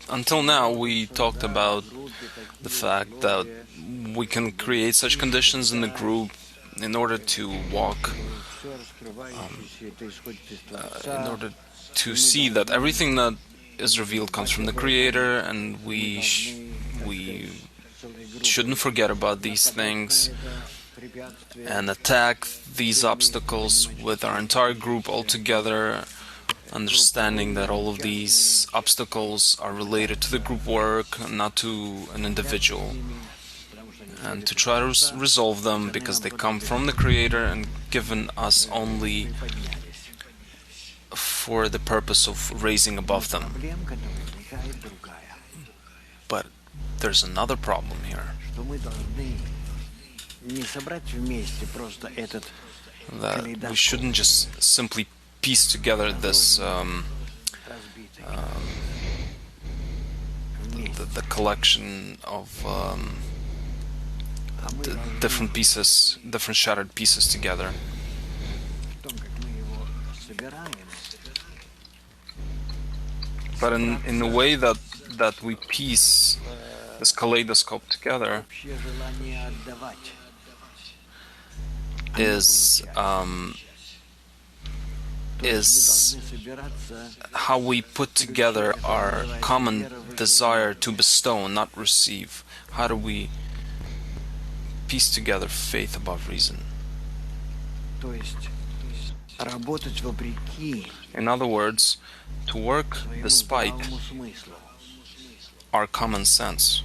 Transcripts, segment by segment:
until now, we talked about the fact that we can create such conditions in the group in order to walk, in order to see that everything that is revealed comes from the Creator, and we shouldn't forget about these things and attack these obstacles with our entire group altogether, understanding that all of these obstacles are related to the group work, not to an individual, and to try to resolve them because they come from the Creator and given us only for the purpose of raising above them. But there's another problem here. That we shouldn't just simply piece together this the collection of different pieces, different shattered pieces together. But in the way that we piece this kaleidoscope together is how we put together our common desire to bestow and not receive. How do we piece together faith above reason? In other words, to work despite our common sense.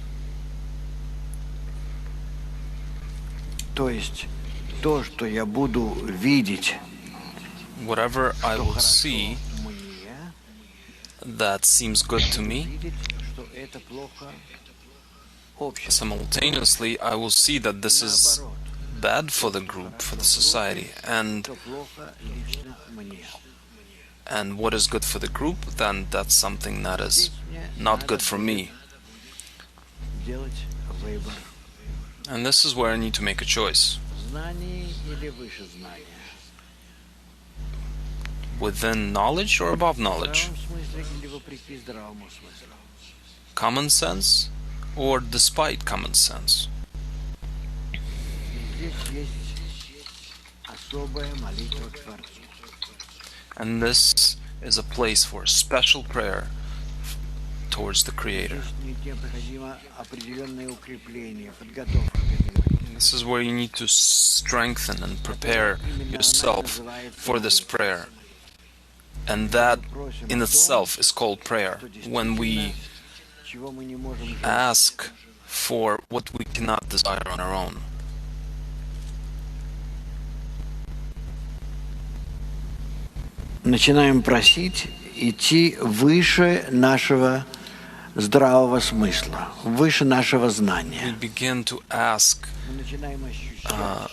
Whatever I will see that seems good to me, simultaneously I will see that this is bad for the group, for the society, and what is good for the group, then that's something that is not good for me. And this is where I need to make a choice. Within knowledge or above knowledge? Common sense or despite common sense? And this is a place for special prayer towards the Creator. This is where you need to strengthen and prepare yourself for this prayer. And that in itself is called prayer. When we ask for what we cannot desire on our own. Начинаем просить идти выше нашего здравого смысла, выше нашего знания. We begin to ask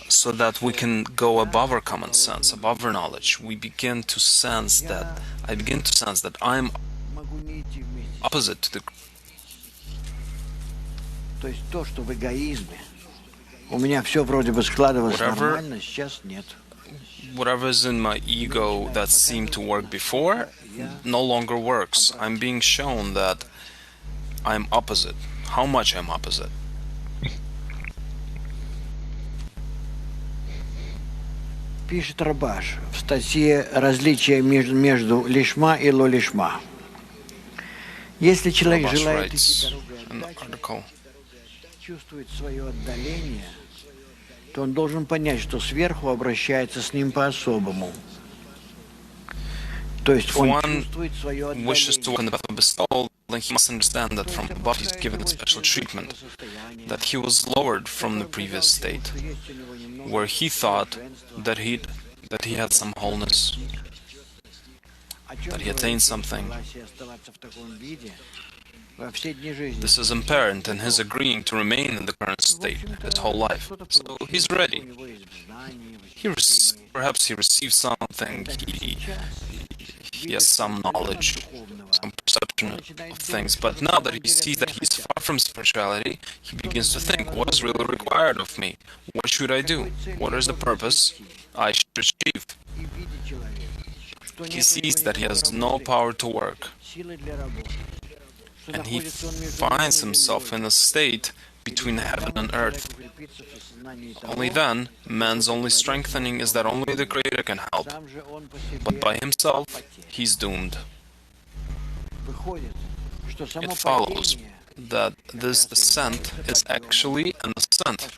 so that we can go above our common sense, above our knowledge. We begin to sense that, I begin to sense that I'm opposite to the... То есть то, что в эгоизме у меня все вроде бы складывалось нормально, сейчас нет. Whatever is in my ego that seemed to work before no longer works. I'm being shown that I'm opposite. How much I'm opposite. Пишет Рабаш в статье «Различие между лишма и ло-лишма». Если человек желает идти дорогой, чувствует свое отдаление, то он должен понять, что сверху обращается с ним по-особому. То есть он чувствует свое отдаление. Then he must understand that from above he's given special treatment, that he was lowered from the previous state, where he thought that he had some wholeness, that he attained something. This is apparent in his agreeing to remain in the current state his whole life. So he's ready. Perhaps he received something, he has some knowledge, some perception of things, but now that he sees that he's far from spirituality, he begins to think, what is really required of me? What should I do? What is the purpose I should achieve? He sees that he has no power to work, and he finds himself in a state between heaven and earth. Only then, man's only strengthening is that only the Creator can help, but by himself, he's doomed. It follows that this descent is actually an ascent,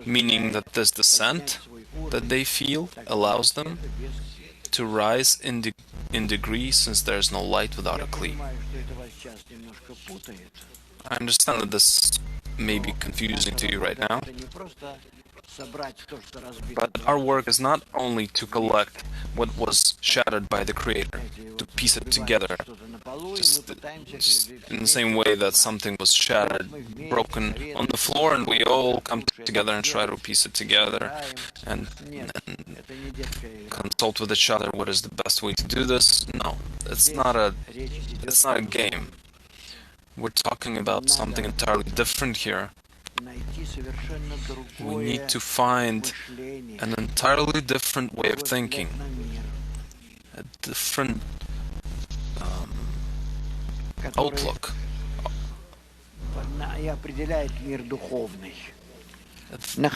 meaning that this descent that they feel allows them to rise in degree, since there is no light without a Kli. I understand that this may be confusing to you right now, but our work is not only to collect what was shattered by the Creator, to piece it together, just in the same way that something was shattered, broken on the floor, and we all come together and try to piece it together and consult with each other what is the best way to do this. No, it's not a game. We're talking about something entirely different here. We need to find an entirely different way of thinking, a different outlook,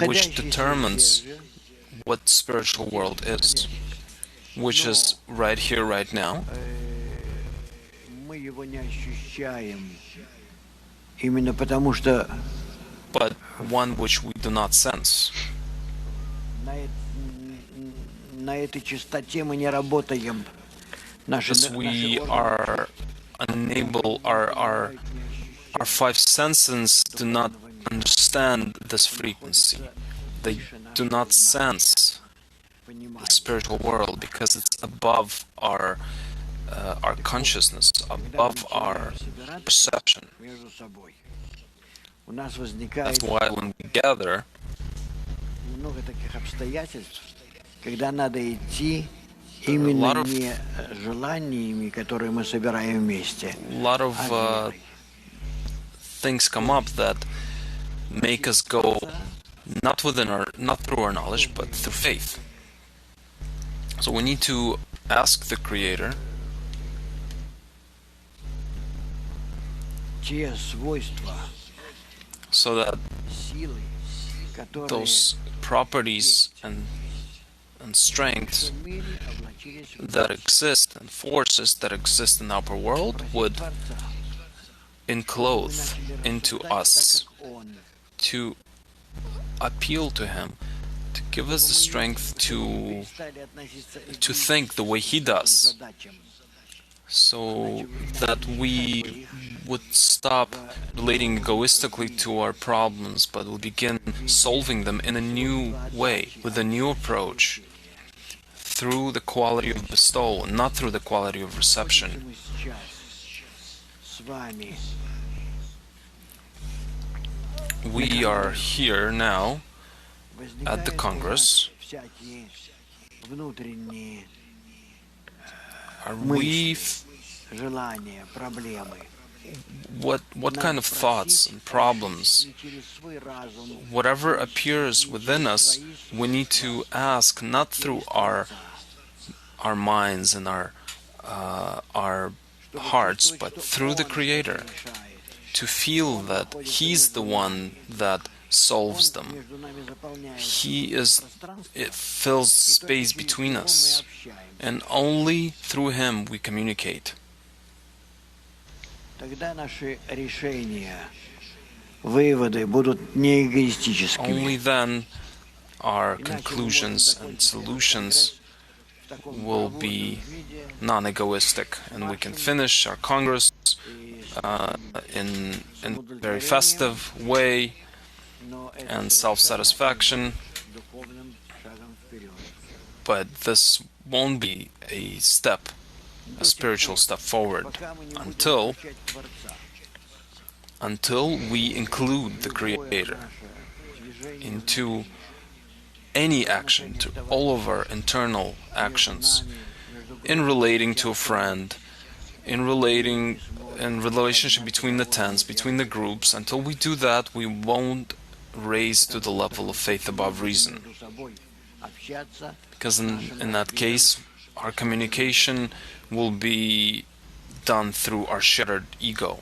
which determines what spiritual world is, which is right here, right now. But one which we do not sense. Because we are unable, our five senses do not understand this frequency. They do not sense the spiritual world because it's above our consciousness, above our perception. That's why when we gather, a lot of things come up that make us go not through our knowledge, but through faith. So we need to ask the Creator so that those properties and strengths that exist and forces that exist in the upper world would enclose into us, to appeal to Him, to give us the strength to think the way He does, so that we would stop relating egoistically to our problems, but will begin solving them in a new way, with a new approach, through the quality of bestowal, not through the quality of reception. We are here now at the Congress. Are we what kind of thoughts and problems, whatever appears within us, we need to ask not through our minds and our hearts, but through the Creator, to feel that He's the one that solves them. It fills space between us, and only through Him we communicate. Only then our conclusions and solutions will be non-egoistic, and we can finish our Congress in a very festive way and self-satisfaction. But this won't be a spiritual step forward, until we include the Creator into any action, to all of our internal actions, in relating to a friend, in relationship between the tens, between the groups. Until we do that, we won't raise to the level of faith above reason. Because in that case, our communication will be done through our shattered ego.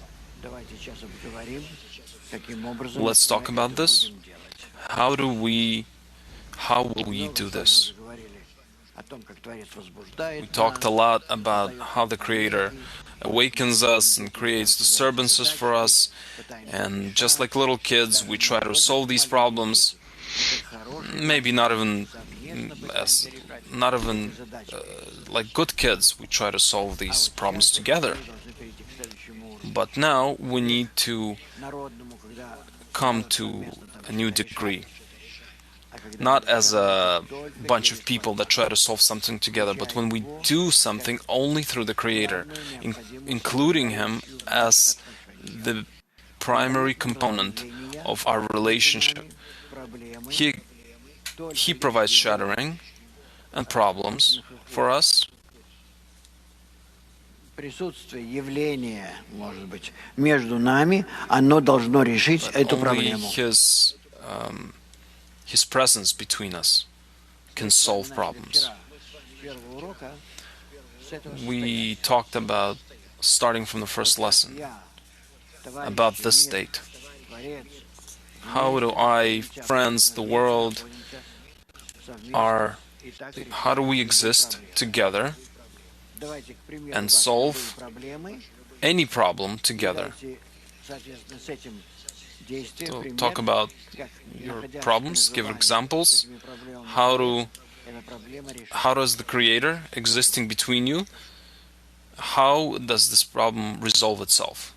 Let's talk about this. How will we do this? We talked a lot about how the Creator awakens us and creates disturbances for us, and just like little kids, we try to solve these problems. Maybe not even as not even like good kids, we try to solve these problems together. But now we need to come to a new degree, not as a bunch of people that try to solve something together, but when we do something only through the Creator, including Him as the primary component of our relationship. He provides shattering and problems for us. Присутствие, явление, может быть, между нами, оно должно решить эту проблему. His presence between us can solve problems. We talked about, starting from the first lesson, about this state. How do I, friends, the world, how do we exist together and solve any problem together? So talk about your problems, give examples. How does the Creator existing between you, how does this problem resolve itself?